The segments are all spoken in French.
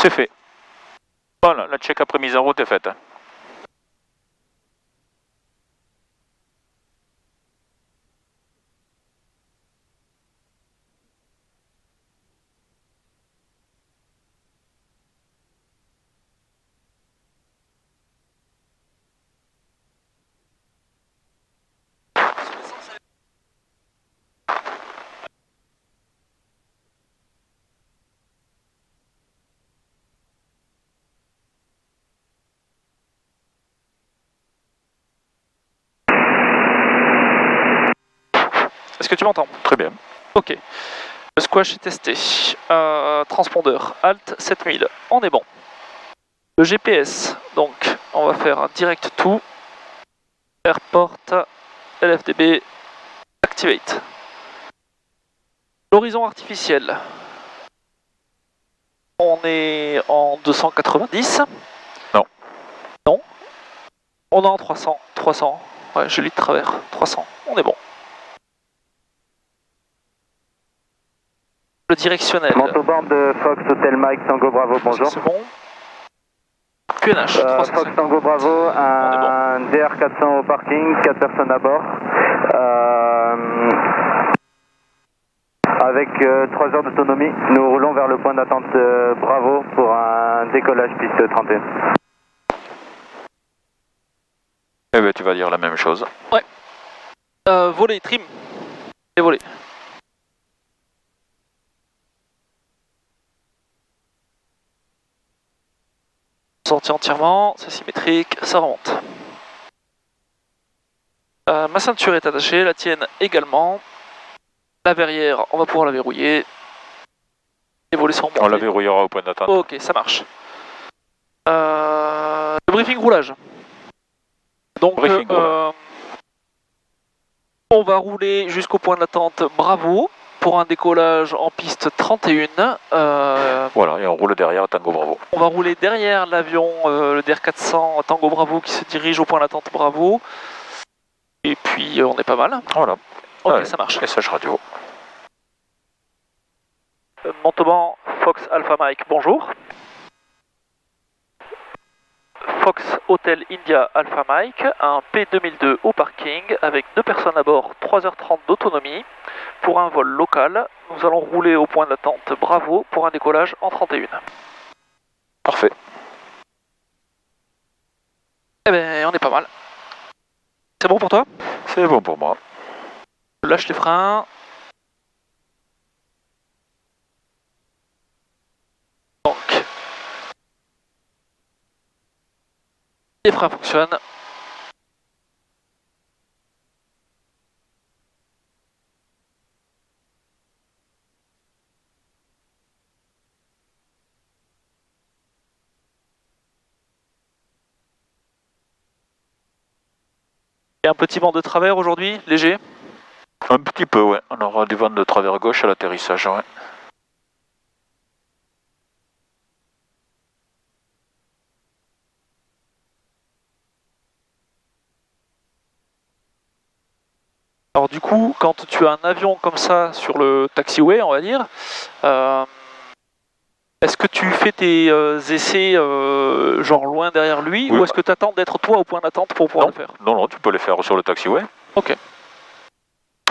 C'est fait. Voilà, la check après mise en route est faite. Est-ce que tu m'entends? Très bien. Ok. Le squash est testé. Transpondeur, Alt 7000, on est bon. Le GPS, donc on va faire un direct to Airport LFDB Activate. L'horizon artificiel, on est en 290. Non. Non. On est en 300. 300. Ouais, je lis de travers. 300. On est bon. Le directionnel. Montauban de Fox Hotel Mike Tango Bravo, bonjour. C'est bon. QNH, 350. Fox Tango Bravo, un DR400 au parking, 4 personnes à bord. Avec 3 heures d'autonomie, nous roulons vers le point d'attente Bravo pour un décollage piste 31. Eh ben, tu vas dire la même chose. Ouais. Voler, trim. Et voler. Sorti entièrement, c'est symétrique, ça remonte. Ma ceinture est attachée, la tienne également. La verrière, on va pouvoir la verrouiller. Et voler sans remonter. On la verrouillera au point d'attente. Ok, ça marche. Le briefing roulage. Donc, on va rouler jusqu'au point d'attente Bravo pour un décollage en piste 31. Voilà, et on roule derrière Tango Bravo. On va rouler derrière l'avion, le DR400 Tango Bravo qui se dirige au point d'attente Bravo. Et puis on est pas mal. Voilà. Ok, allez, ça marche. Message radio. Montauban, Fox Alpha Mike, bonjour. Fox Hotel India Alpha Mike, un P2002 au parking avec 2 personnes à bord, 3h30 d'autonomie. Pour un vol local, nous allons rouler au point d'attente Bravo pour un décollage en 31. Parfait. Eh ben, on est pas mal. C'est bon pour toi? C'est bon pour moi. Je lâche les freins. Donc, les freins fonctionnent. Il y a un petit vent de travers aujourd'hui, léger. Un petit peu, ouais. On aura du vent de travers gauche à l'atterrissage, ouais. Alors du coup, quand tu as un avion comme ça sur le taxiway, on va dire, est-ce que tu fais tes essais genre loin derrière lui, oui, ou est-ce que tu attends d'être toi au point d'attente pour pouvoir le faire? Non, non, tu peux les faire sur le taxiway. Ok.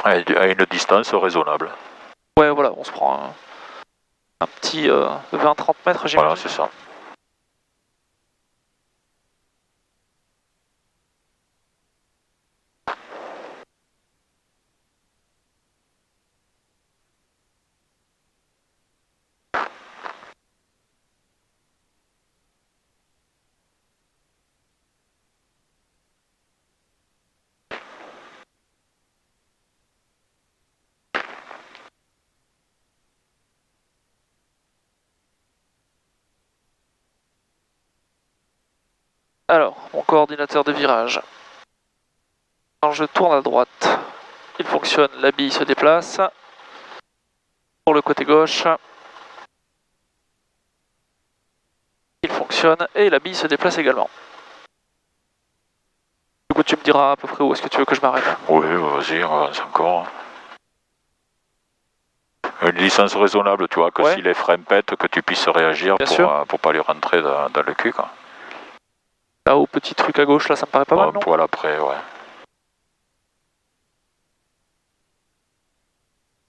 À une distance raisonnable. Ouais, voilà, on se prend un petit 20-30 mètres, j'imagine. Voilà, c'est ça. Alors, mon coordinateur de virage. Quand je tourne à droite, il fonctionne, la bille se déplace. Pour le côté gauche, il fonctionne et la bille se déplace également. Du coup, tu me diras à peu près où est-ce que tu veux que je m'arrête. Oui, vas-y, on avance encore. Une licence raisonnable, tu vois, que Ouais. si les freins pètent, que tu puisses réagir Bien sûr. pour pas lui rentrer dans le cul, quoi. Là, au petit truc à gauche, là, ça me paraît pas mal, Un non? poil après, ouais.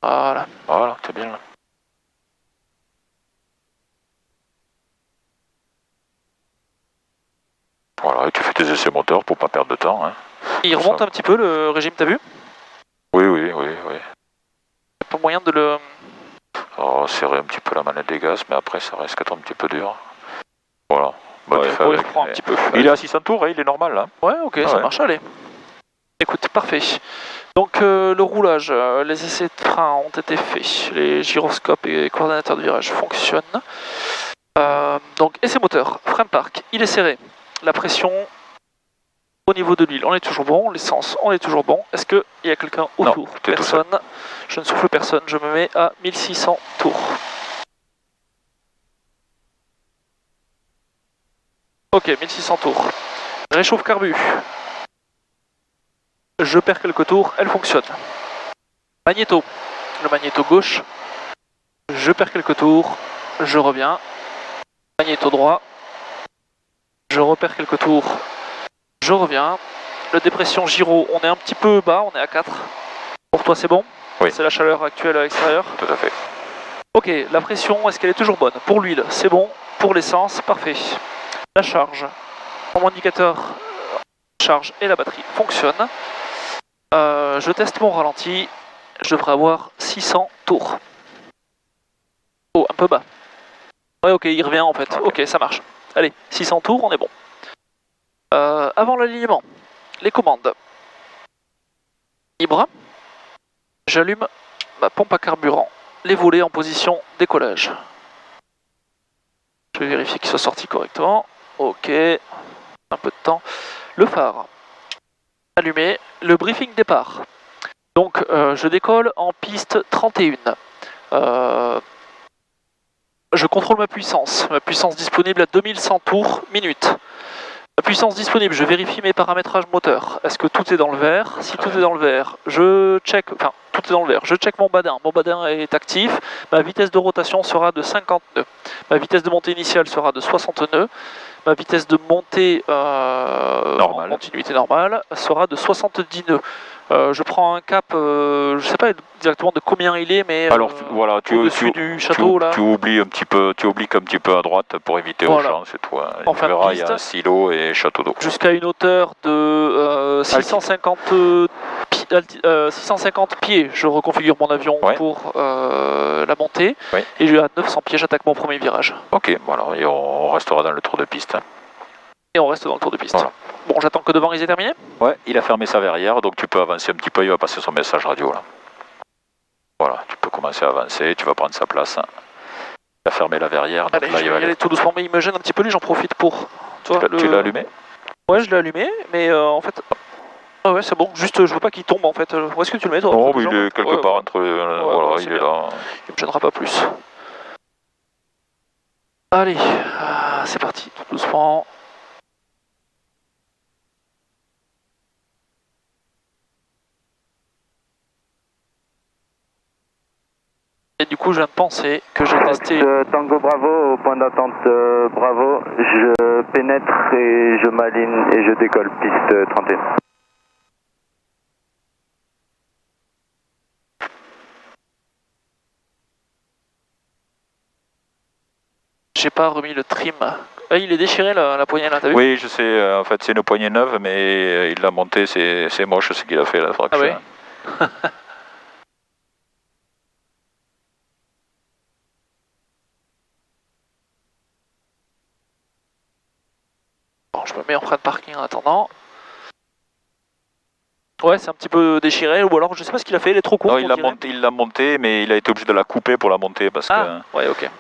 Voilà. Voilà, c'est bien là. Voilà, et tu fais tes essais moteurs pour pas perdre de temps, hein. Il remonte un petit peu le régime, t'as vu? Oui. Y'a pas moyen de le... Alors, serrer un petit peu la manette des gaz, mais après, ça risque d'être un petit peu dur. Voilà. Bah, Ouais, tu fais il avec, reprend un mais- petit peu. Il est à 600 tours, hein, il est normal, là. Ouais, ok, Ah ça ouais. marche, allez. Écoute, parfait. Donc le roulage, les essais de frein ont été faits, les gyroscopes et coordinateurs de virage fonctionnent. Donc essai moteur, frein parc, il est serré, la pression au niveau de l'huile, on est toujours bon, l'essence, on est toujours bon. Est-ce qu'il y a quelqu'un autour? t'es tout seul. Personne, je ne souffle personne, je me mets à 1600 tours. Ok, 1600 tours. Réchauffe carbu. Je perds quelques tours, elle fonctionne. Magnéto, le magnéto gauche. Je perds quelques tours, je reviens. Magnéto droit. Je repère quelques tours, je reviens. Le dépression gyro, on est un petit peu bas, on est à 4. Pour toi c'est bon? Oui. C'est la chaleur actuelle à l'extérieur. Tout à fait. Ok, la pression, est-ce qu'elle est toujours bonne? Pour l'huile, c'est bon. Pour l'essence, parfait. La charge, mon indicateur charge et la batterie fonctionnent. Je teste mon ralenti, je devrais avoir 600 tours. Oh, un peu bas. Ouais, ok, il revient en fait. Ok, ça marche. Allez, 600 tours, on est bon. Avant l'alignement, les commandes. Libre. J'allume ma pompe à carburant. Les volets en position décollage. Je vais vérifier qu'ils soient sortis correctement. Ok. Un peu de temps. Le phare. Allumé. Le briefing départ. Donc, je décolle en piste 31. Je contrôle ma puissance. Ma puissance disponible à 2100 tours minute. La puissance disponible, je vérifie mes paramétrages moteurs. Est-ce que tout est dans le vert? Si tout est dans le vert, je check, enfin tout est dans le vert, je check mon badin. Mon badin est actif, ma vitesse de rotation sera de 50 nœuds. Ma vitesse de montée initiale sera de 60 nœuds. Ma vitesse de montée en continuité normale sera de 70 nœuds. Je prends un cap, je sais pas exactement de combien il est, mais alors voilà, au-dessus du château là. Tu oublies un petit peu à droite pour éviter au champ, c'est tout. Hein. En Tu fin de verras, il y piste, a un silo et château d'eau. Jusqu'à une hauteur de 650 pieds, je reconfigure mon avion pour la montée. Et à 900 pieds, j'attaque mon premier virage. Ok, voilà, et on restera dans le tour de piste. Hein. Et on reste dans le tour de piste. Voilà. Bon, j'attends que devant ils aient terminé. Ouais, il a fermé sa verrière, donc tu peux avancer un petit peu, il va passer son message radio là. Voilà, tu peux commencer à avancer, tu vas prendre sa place. Il a fermé la verrière. Allez, donc là, je vais y aller tout doucement, mais il me gêne un petit peu, lui, j'en profite pour... Tu l'as allumé? Ouais, je l'ai allumé, mais en fait... Ah ouais, c'est bon, juste je veux pas qu'il tombe en fait. Où est-ce que tu le mets toi? Non, mais il est quelque part entre... voilà, il est là. Il me gênera pas plus. Allez, c'est parti, tout doucement. Et du coup, je viens de penser que j'ai testé... Tango Bravo, au point d'attente Bravo, je pénètre et je m'aligne et je décolle, piste 31. J'ai pas remis le trim. Ah, il est déchiré la poignée là, t'as vu? Oui, je sais, en fait c'est une poignée neuve, mais il l'a montée, c'est moche ce qu'il a fait, la fraction. Ah ouais. Bon, je me mets en frein de parking en attendant. Ouais, c'est un petit peu déchiré, ou alors je sais pas ce qu'il a fait, il est trop court. Non, il l'a monté, mais il a été obligé de la couper pour la monter parce que... Ouais, ok.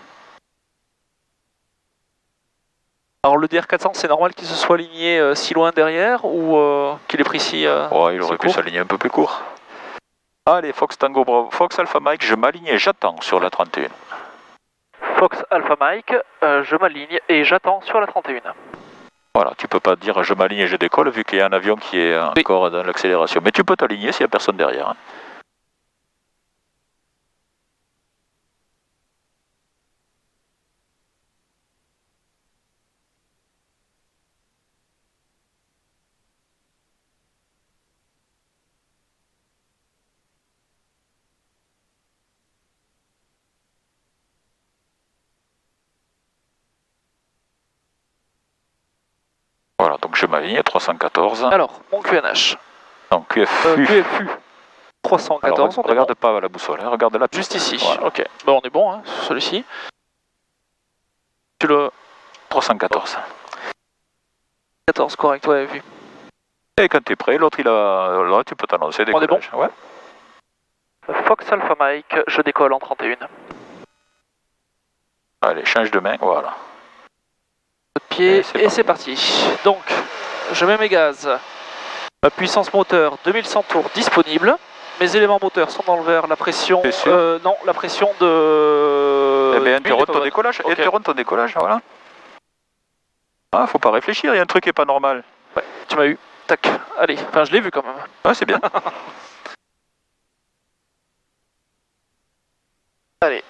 Alors le DR400, c'est normal qu'il se soit aligné si loin derrière ou qu'il ait pris si... ouais, il aurait pu s'aligner un peu plus court. Allez, Fox Tango Bravo, Fox Alpha Mike, je m'aligne et j'attends sur la 31. Fox Alpha Mike, je m'aligne et j'attends sur la 31. Voilà, tu peux pas dire je m'aligne et je décolle vu qu'il y a un avion qui est encore dans l'accélération. Mais tu peux t'aligner s'il n'y a personne derrière. Hein. je m'aligne, 314. Alors, mon QNH. Non, QFU. QFU. 314. Alors, on est regarde bon. pas la boussole, hein, regarde la Juste piste. ici. Voilà. Ok. Bon, on est bon, hein, sur celui-ci. Tu le. 314. 14, correct, ouais, vu. Et quand tu es prêt, l'autre il a. Là, tu peux t'annoncer des décollage. On est bon. Ouais. Fox Alpha Mike, je décolle en 31. Allez, change de main, voilà. Pied, et c'est parti. Donc, je mets mes gaz. Ma puissance moteur, 2100 tours disponible. Mes éléments moteurs sont dans le vert. La pression. Non, la pression de. Eh bien, interromps ton décollage. Okay. Interromps ton décollage, voilà. Ah, faut pas réfléchir, il y a un truc qui est pas normal. Ouais, tu m'as eu. Tac. Allez, enfin, je l'ai vu quand même. Ouais, c'est bien. Allez,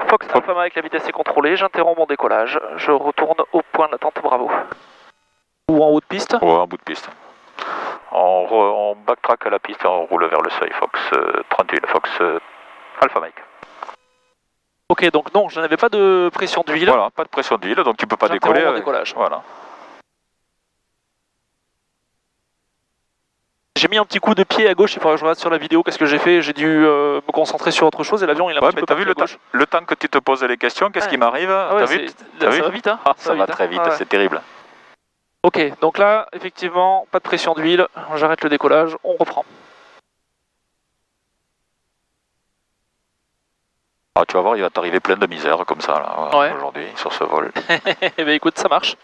Fox Alpha Mike, la vitesse est contrôlée. J'interromps mon décollage. Je retourne au point d'attente Bravo. Ou en haut de piste. Ouais, en bout de piste. On backtrack à la piste et on roule vers le seuil Fox 31, Fox Alpha Mike. Ok, donc non, je n'avais pas de pression d'huile. Voilà, pas de pression d'huile, donc tu peux pas décoller. Mon décollage. Voilà. J'ai mis un petit coup de pied à gauche, il faudra que je regarde sur la vidéo qu'est-ce que j'ai fait. J'ai dû me concentrer sur autre chose et l'avion il a un petit peu. T'as vu le temps que tu te poses les questions, qu'est-ce qui m'arrive? T'as vu? Ça va vite, hein? Ça va très vite, c'est terrible. Ok, donc là, effectivement, pas de pression d'huile. J'arrête le décollage, on reprend. Ah, tu vas voir, il va t'arriver plein de misère comme ça là, ouais. Aujourd'hui sur ce vol. Eh bien écoute, ça marche.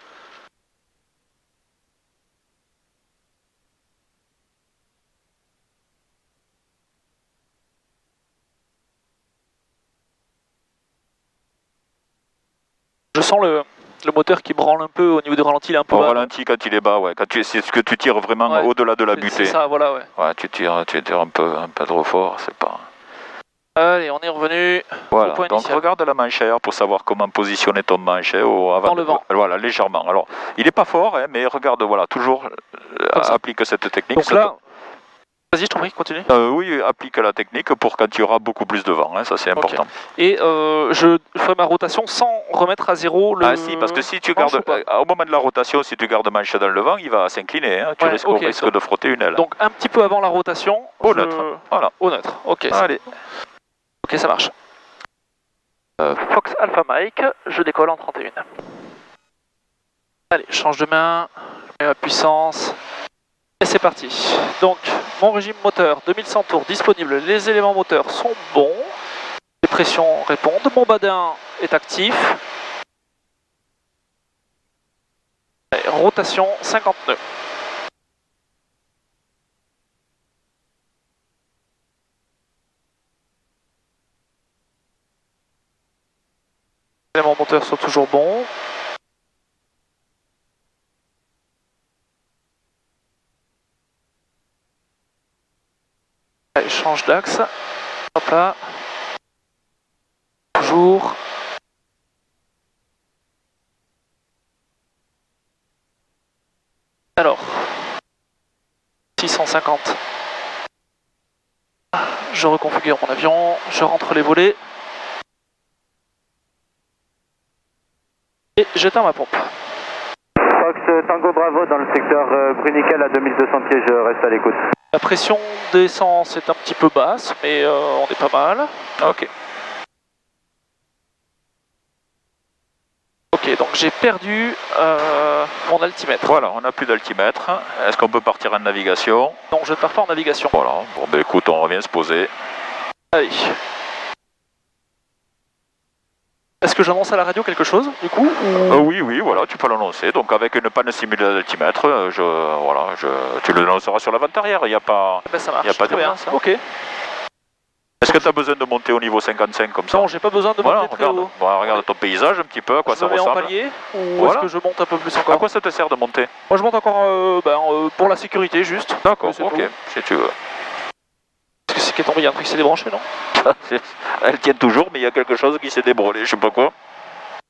Je sens le moteur qui branle un peu au niveau du ralenti, il est un peu bas. Au ralenti quand il est bas, ouais. C'est ce que tu tires vraiment au-delà de la butée. C'est ça, voilà, ouais. Ouais, tu tires un peu trop fort, c'est pas... Allez, on est revenu. Voilà, donc initial. Regarde la manchère pour savoir comment positionner ton manche avant. Dans le vent. Voilà, légèrement. Alors, il n'est pas fort, hein, mais regarde, voilà, toujours applique cette technique. Donc là, vas-y, je t'en prie, continue. Oui, applique la technique pour quand il y aura beaucoup plus de vent, hein, ça c'est important. Et je ferai ma rotation sans remettre à zéro le... Ah si, parce que si tu gardes, au moment de la rotation, si tu gardes manche dans le vent, il va s'incliner, hein, tu risques de frotter une aile. Donc un petit peu avant la rotation, au neutre, voilà. Au neutre, ok. Allez. Ok, ça marche. Fox Alpha Mike, je décolle en 31. Allez, je change de main, je mets ma puissance, et c'est parti. Donc, mon régime moteur, 2100 tours disponible, les éléments moteurs sont bons, les pressions répondent, mon badin est actif. Allez, rotation 50 nœuds. Les éléments moteurs sont toujours bons. Allez, je change d'axe. Hop là. Toujours. Alors. 650. Je reconfigure mon avion. Je rentre les volets. Et j'éteins ma pompe. Fox Tango Bravo dans le secteur Bruniquel à 2200 pieds, je reste à l'écoute. La pression d'essence est un petit peu basse, mais on est pas mal. Ok. Ok, donc j'ai perdu mon altimètre. Voilà, on n'a plus d'altimètre. Est-ce qu'on peut partir en navigation? Non, je ne pars pas en navigation. Voilà, bon ben écoute, on revient se poser. Allez. Est-ce que j'annonce à la radio quelque chose, du coup Oui, voilà, tu peux l'annoncer. Donc avec une panne simulée d'altimètre, tu le lanceras sur la vente arrière. Il n'y a pas, ça marche, y a pas d'urgence. Ok. Est-ce que tu as besoin de monter au niveau 55 comme ça? Non, j'ai pas besoin de monter très haut. Bon, regarde ton paysage un petit peu, à quoi ça ressemble. En palier, ou est-ce que je monte un peu plus encore? À quoi ça te sert de monter? Moi je monte encore pour la sécurité juste. D'accord, ok, si tu veux. Est-ce que c'est qui est tombé? Il y a un truc qui s'est débranché, non? Elle tient toujours, mais il y a quelque chose qui s'est débrûlé, je sais pas quoi.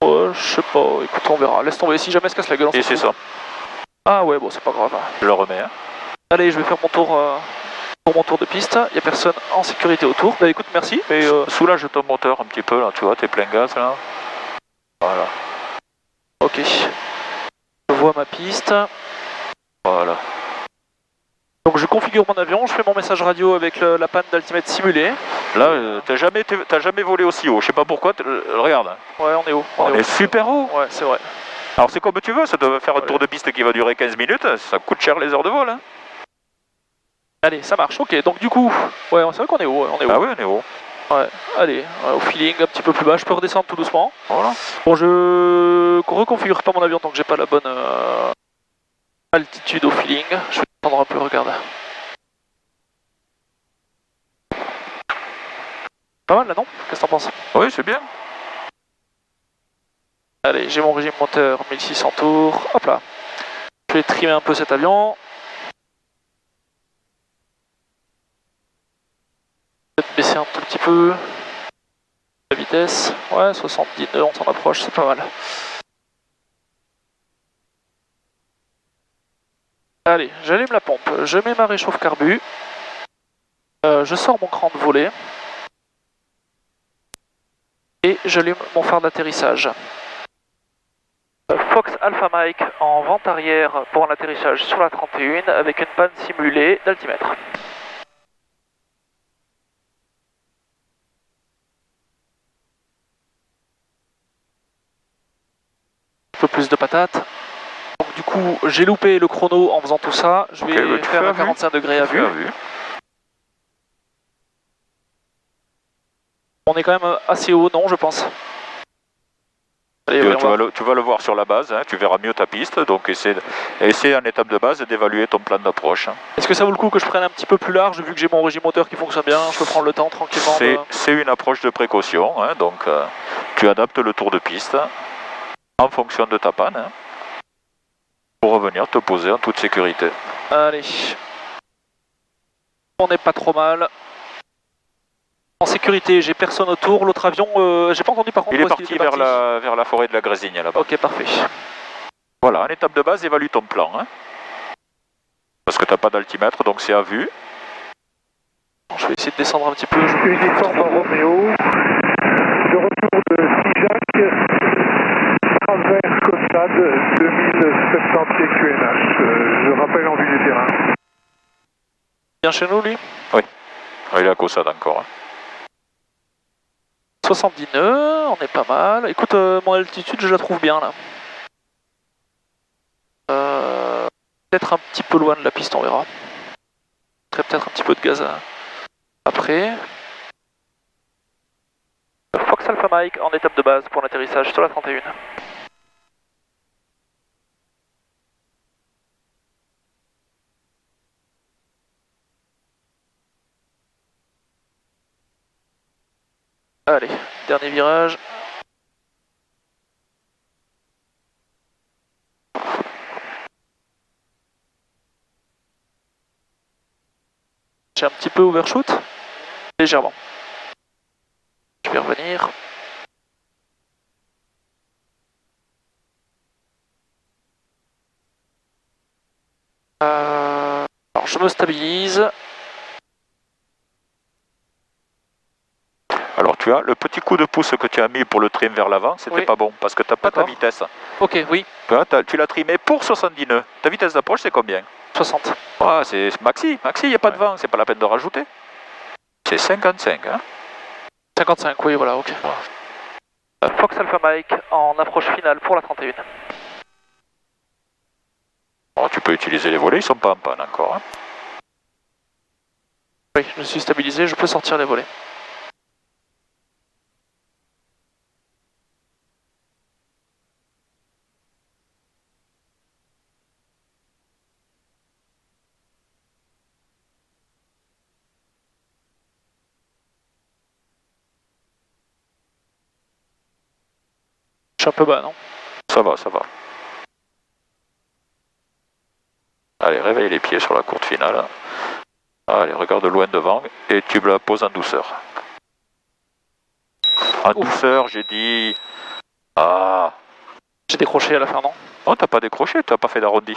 Je sais pas, écoute, on verra. Laisse tomber, si jamais se casse la gueule, on et c'est ça. Ah ouais, bon, c'est pas grave. Je le remets. Hein. Allez, je vais faire mon tour pour mon tour de piste. Il n'y a personne en sécurité autour. Bah écoute, merci. Mais soulage ton moteur un petit peu, là, tu vois, t'es plein gaz, là. Voilà. Ok. Je vois ma piste. Voilà. Donc je configure mon avion, je fais mon message radio avec la panne d'altimètre simulée. Là, t'as jamais volé aussi haut. Je sais pas pourquoi. Regarde. Ouais, on est haut. On est super haut. Ouais, c'est vrai. Alors c'est comme tu veux, ça doit faire un tour de piste qui va durer 15 minutes. Ça coûte cher les heures de vol. Hein. Allez, ça marche, ok. Donc du coup, ouais, c'est vrai qu'on est haut. On est haut. Ah oui, on est haut. Ouais, allez, au feeling, un petit peu plus bas, je peux redescendre tout doucement. Voilà. Bon, je reconfigure pas mon avion tant que j'ai pas la bonne altitude au feeling. Je vais descendre un peu, regarde. Pas mal là, non? Qu'est-ce que t'en penses? Oui, c'est bien. Allez, j'ai mon régime moteur, 1600 tours. Hop là. Je vais trimer un peu cet avion. Peut-être baisser un tout petit peu la vitesse. Ouais, 70 nœuds, on s'en approche, c'est pas mal. Allez, j'allume la pompe, je mets ma réchauffe carbu. Je sors mon cran de volée. Et j'allume mon phare d'atterrissage. Fox Alpha Mike en vente arrière pour un atterrissage sur la 31 avec une panne simulée d'altimètre. Un peu plus de patates. Donc du coup, j'ai loupé le chrono en faisant tout ça. Je vais faire un 45 degrés à vue. On est quand même assez haut, non, je pense. Allez, tu vas le voir sur la base, hein, tu verras mieux ta piste, donc essaie en étape de base d'évaluer ton plan d'approche. Est-ce que ça vaut le coup que je prenne un petit peu plus large, vu que j'ai mon régime moteur qui fonctionne bien, je peux prendre le temps tranquillement C'est une approche de précaution, hein, donc tu adaptes le tour de piste en fonction de ta panne, hein, pour revenir te poser en toute sécurité. Allez, on n'est pas trop mal. En sécurité, j'ai personne autour. L'autre avion, j'ai pas entendu par contre. Il est parti vers la forêt de la Grésigne là-bas. Ok, parfait. Voilà, en étape de base, évalue ton plan. Hein. Parce que t'as pas d'altimètre, donc c'est à vue. Je vais essayer de descendre un petit peu. Uniforme Roméo, de retour de Figeac, travers Costade, 2070 pieds QNH. Je rappelle en vue du terrain. Bien chez nous, lui? Oui, il est à Costade encore. Hein. 70 nœuds, on est pas mal. Écoute, mon altitude, je la trouve bien là. Peut-être un petit peu loin de la piste, on verra. Peut-être un petit peu de gaz après. Fox Alpha Mike en étape de base pour l'atterrissage sur la 31. Allez, dernier virage. J'ai un petit peu overshoot, légèrement. Je vais revenir. Alors je me stabilise. Alors tu as le petit coup de pouce que tu as mis pour le trim vers l'avant, c'était pas bon parce que tu n'as pas ta vitesse. Ok, oui. Tu l'as trimé pour 70 nœuds. Ta vitesse d'approche c'est combien? 60. Ah, c'est maxi, il n'y a pas de vent, c'est pas la peine de rajouter. C'est 55, hein? 55, oui, voilà, ok. Fox Alpha Mike en approche finale pour la 31. Oh, tu peux utiliser les volets, ils sont pas en panne encore. Hein? Oui, je me suis stabilisé, je peux sortir les volets. Je suis un peu bas, non? Ça va, ça va. Allez, réveille les pieds sur la courte finale. Allez, regarde loin devant et tu la poses en douceur. En douceur, j'ai dit... Ah. J'ai décroché à la fin, non? Non, t'as pas décroché, t'as pas fait d'arrondi.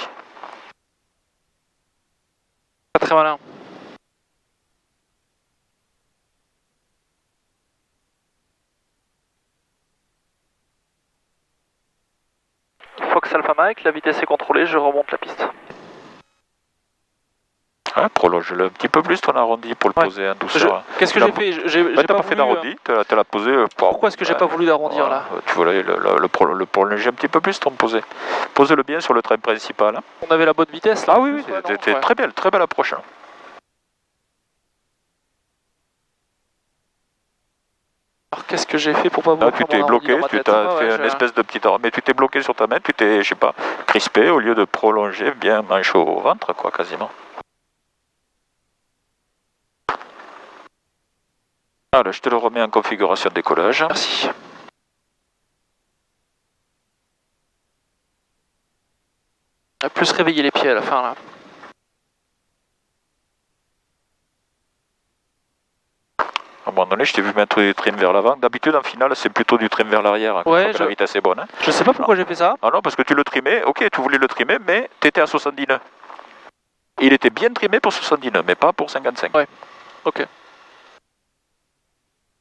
Pas très malin. Fox Alpha Mike, la vitesse est contrôlée, je remonte la piste. Ouais, prolonge-le un petit peu plus ton arrondi pour le poser en douceur. Qu'est-ce que j'ai fait? J'ai T'as pas fait d'arrondi, t'as la posé. Pourquoi est-ce que j'ai pas voulu d'arrondir là? Tu voulais le prolonger un petit peu plus ton posé. Pose-le bien sur le train principal. Hein. On avait la bonne vitesse là? Ah oui, c'était très belle approche. Hein. Alors qu'est-ce que j'ai fait pour pas vous là, tu t'es bloqué, tu t'as fait une espèce de petit arrondi, mais tu t'es bloqué sur ta main, tu t'es, je sais pas, crispé au lieu de prolonger bien manche au ventre, quoi, quasiment. Voilà, je te le remets en configuration de décollage. Merci. On a plus réveiller les pieds à la fin là. À un moment donné, je t'ai vu mettre du trim vers l'avant. D'habitude, en finale, c'est plutôt du trim vers l'arrière. Ouais, la vitesse est bonne. Hein. Je sais pas pourquoi j'ai fait ça. Ah non, parce que tu le trimais. Ok, tu voulais le trimer, mais tu étais à 70 nœuds. Il était bien trimé pour 70 nœuds, mais pas pour 55. Ouais, ok.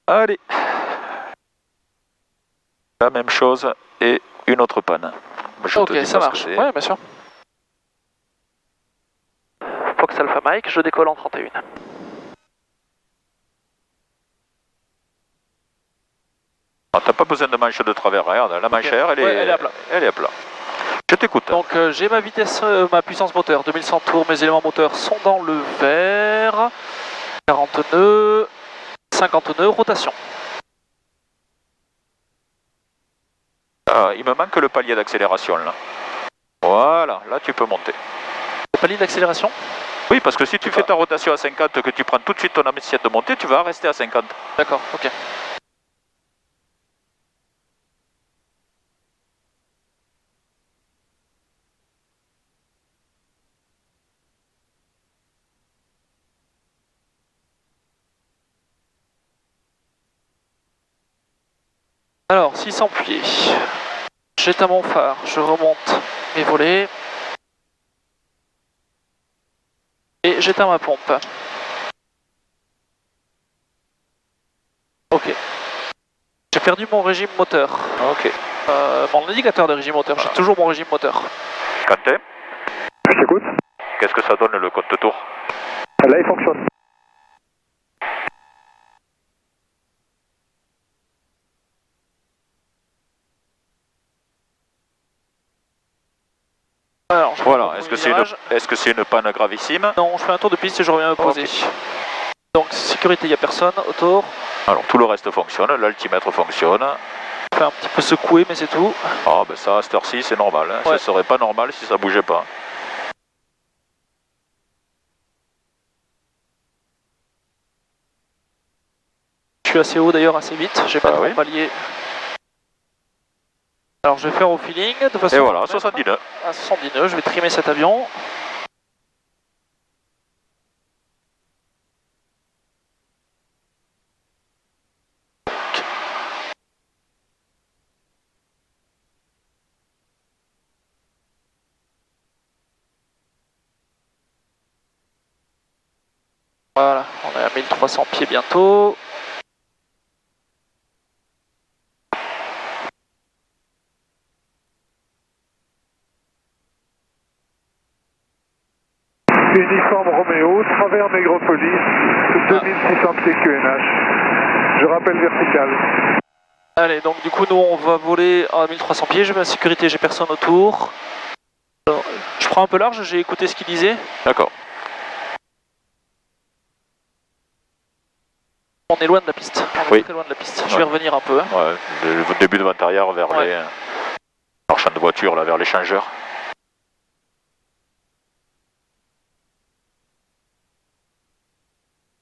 Allez. La même chose et une autre panne. Ok, ça marche. Ouais, bien sûr. Fox Alpha Mike, je décolle en 31. Ah, t'as pas besoin de manche de travers, regarde, la manche air, elle est à plat. Elle est à plat. Je t'écoute. Donc j'ai ma vitesse, ma puissance moteur, 2100 tours, mes éléments moteurs sont dans le vert. 40 nœuds, 50 nœuds, rotation. Ah, il me manque le palier d'accélération là. Voilà, là tu peux monter. Le palier d'accélération? Oui, parce que si tu fais ta rotation à 50, que tu prends tout de suite ton assiette de montée, tu vas rester à 50. D'accord, ok. Alors, 600 pieds. J'éteins mon phare, je remonte mes volets. Et j'éteins ma pompe. Ok. J'ai perdu mon régime moteur. Ok. Mon indicateur de régime moteur, j'ai toujours mon régime moteur. Quentin, Je t'écoute. qu'est-ce que ça donne le compte de tour? Là, il fonctionne. Alors, voilà, est-ce que c'est une panne gravissime? Non, je fais un tour de piste et je reviens me poser. Okay. Donc, sécurité, il n'y a personne autour. Alors, tout le reste fonctionne, l'altimètre fonctionne. Je fais un petit peu secouer, mais c'est tout. Ah, ben ça, à cette heure-ci, c'est normal. Hein. Ouais. Ça serait pas normal si ça bougeait pas. Je suis assez haut d'ailleurs, assez vite. J'ai pas oui. mon palier. Alors je vais faire au feeling de façon. Et voilà, 70 nœuds. À 70 nœuds, je vais trimer cet avion. Voilà, on est à 1300 pieds bientôt. Uniforme Roméo, travers Négropolis, 2600 pieds QNH. Je rappelle vertical. Allez, donc du coup nous on va voler à 1300 pieds, je mets la sécurité, j'ai personne autour. Je prends un peu large, j'ai écouté ce qu'il disait. D'accord. On est loin de la piste, on est très loin de la piste. Ouais. Je vais revenir un peu. Hein. Ouais, le début de vent arrière vers les marchands de voitures, là, vers l'échangeur.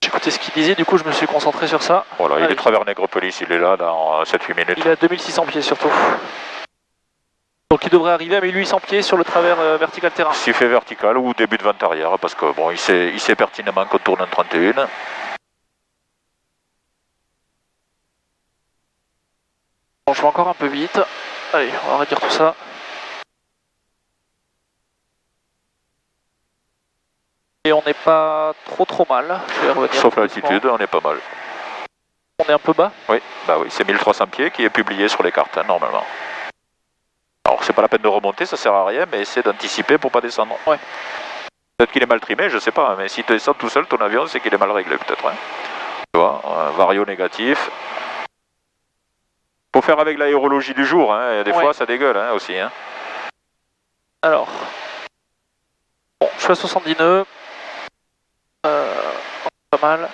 J'ai écouté ce qu'il disait, du coup je me suis concentré sur ça. Voilà, il est travers Négropolis, il est là dans 7-8 minutes. Il est à 2600 pieds surtout. Donc il devrait arriver à 1800 pieds sur le travers vertical terrain. S'il fait vertical ou début de vent arrière, parce que bon, il sait pertinemment qu'on tourne en 31. Bon, je vais encore un peu vite. Allez, on va réduire tout ça. Et on n'est pas trop mal. Je vais revenir. Sauf l'altitude, on est pas mal. On est un peu bas? Oui, bah oui, c'est 1300 pieds qui est publié sur les cartes, hein, normalement. Alors, c'est pas la peine de remonter, ça sert à rien, mais essaie d'anticiper pour pas descendre. Ouais. Peut-être qu'il est mal trimé, je sais pas, mais si tu descends tout seul ton avion, c'est qu'il est mal réglé peut-être. Hein. Tu vois, vario négatif. Faut faire avec l'aérologie du jour, hein, et des fois ça dégueule hein, aussi. Hein. Alors, bon, je suis à 70 nœuds. Pas mal.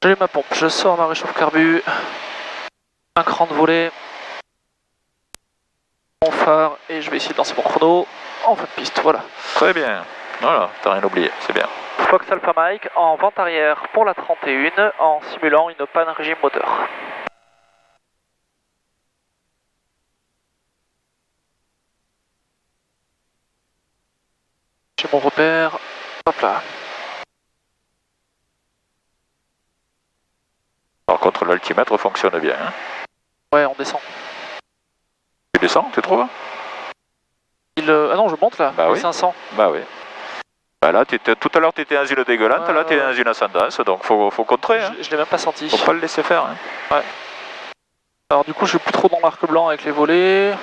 J'ai ma pompe, je sors ma réchauffe carbu. Un cran de volet. Mon phare, et je vais essayer de lancer mon chrono en fin de piste, voilà. Très bien, voilà, t'as rien oublié, c'est bien. Fox Alpha Mike en vente arrière pour la 31 en simulant une panne régime moteur. J'ai mon repère, hop là. Par contre l'altimètre fonctionne bien. Hein. Ouais, on descend. Tu descends, tu trouves? Ah non, je monte là, bah oui. 500. Bah oui. Bah là, tout à l'heure tu étais dans une dégueulante, là tu es dans une ascendance, donc faut contrer. Hein. Je l'ai même pas senti. Faut pas le laisser faire. Hein. Ouais. Alors du coup, je suis plus trop dans l'arc blanc avec les volets.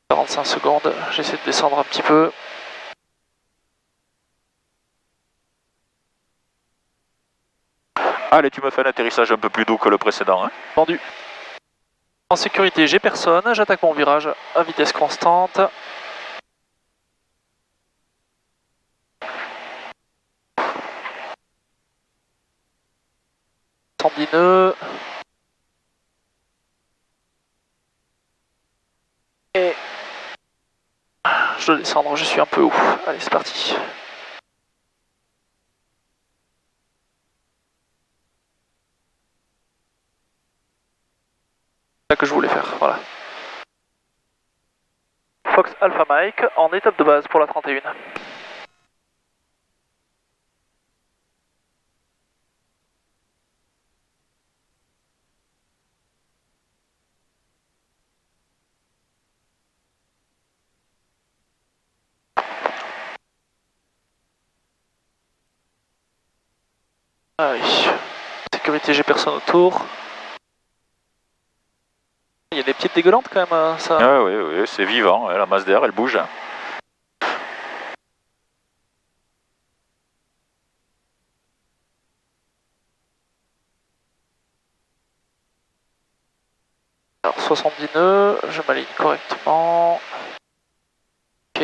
45 secondes, j'essaie de descendre un petit peu. Allez, tu me fais un atterrissage un peu plus doux que le précédent. Hein. Vendu. En sécurité, j'ai personne, j'attaque mon virage à vitesse constante. Nœuds. Et je dois descendre, je suis un peu haut. Allez, c'est parti. C'est ça que je voulais faire, voilà. Fox Alpha Mike en étape de base pour la 31. Allez, sécurité, j'ai personne autour. Il y a des petites dégueulantes quand même, ça. Ah, oui, c'est vivant, hein, la masse d'air elle bouge. Alors 70 nœuds, je m'aligne correctement. Ok.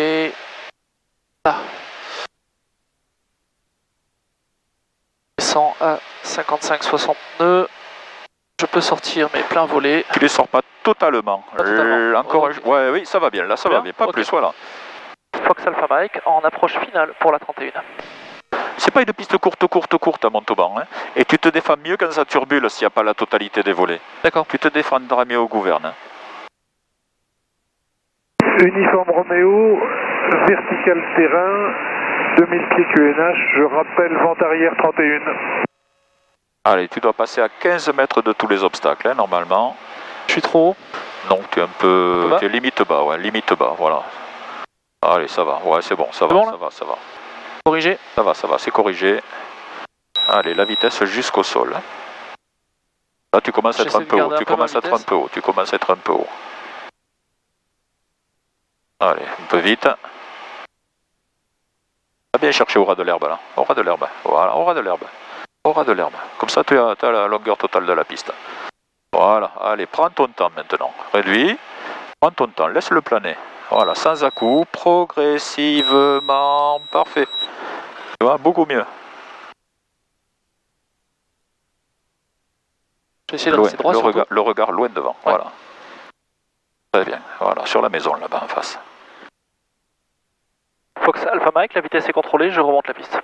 Là. Descends à 55-60 nœuds. Je peux sortir mais plein volet. Tu les sors pas totalement. Pas totalement. Encore Okay. Ouais, oui, ça va bien, là ça va bien, pas okay. plus, voilà. Fox Alpha Mike en approche finale pour la 31. C'est pas une piste courte à Montauban, hein, et tu te défends mieux quand ça turbule s'il n'y a pas la totalité des volets. D'accord. Tu te défendras mieux au gouverne. Hein. Uniforme Roméo, vertical terrain, 2000 pieds QNH, je rappelle vente arrière 31. Allez, tu dois passer à 15 mètres de tous les obstacles, hein, normalement. Je suis trop haut. Non, tu es un peu... Tu es limite bas, ouais, limite bas, voilà. Allez, ça va, ouais, c'est bon, ça va, bon, ça va. Corrigé. Ça va, c'est corrigé. Allez, la vitesse jusqu'au sol. Là, tu commences à être un peu haut, tu commences à être un peu haut, tu commences à être un peu haut. Allez, un peu vite. Va bien chercher au ras de l'herbe, là. Au ras de l'herbe, voilà, au ras de l'herbe. Au ras de l'herbe. Comme ça, tu as la longueur totale de la piste. Voilà, allez, prends ton temps maintenant. Réduis, prends ton temps, laisse-le planer. Voilà, sans à-coups, progressivement, parfait. Tu vois, beaucoup mieux. Je vais essayer de rester droit le regard loin devant, ouais. Voilà. Très bien, voilà, sur la maison là-bas en face. Fox Alpha Mike, la vitesse est contrôlée, je remonte la piste.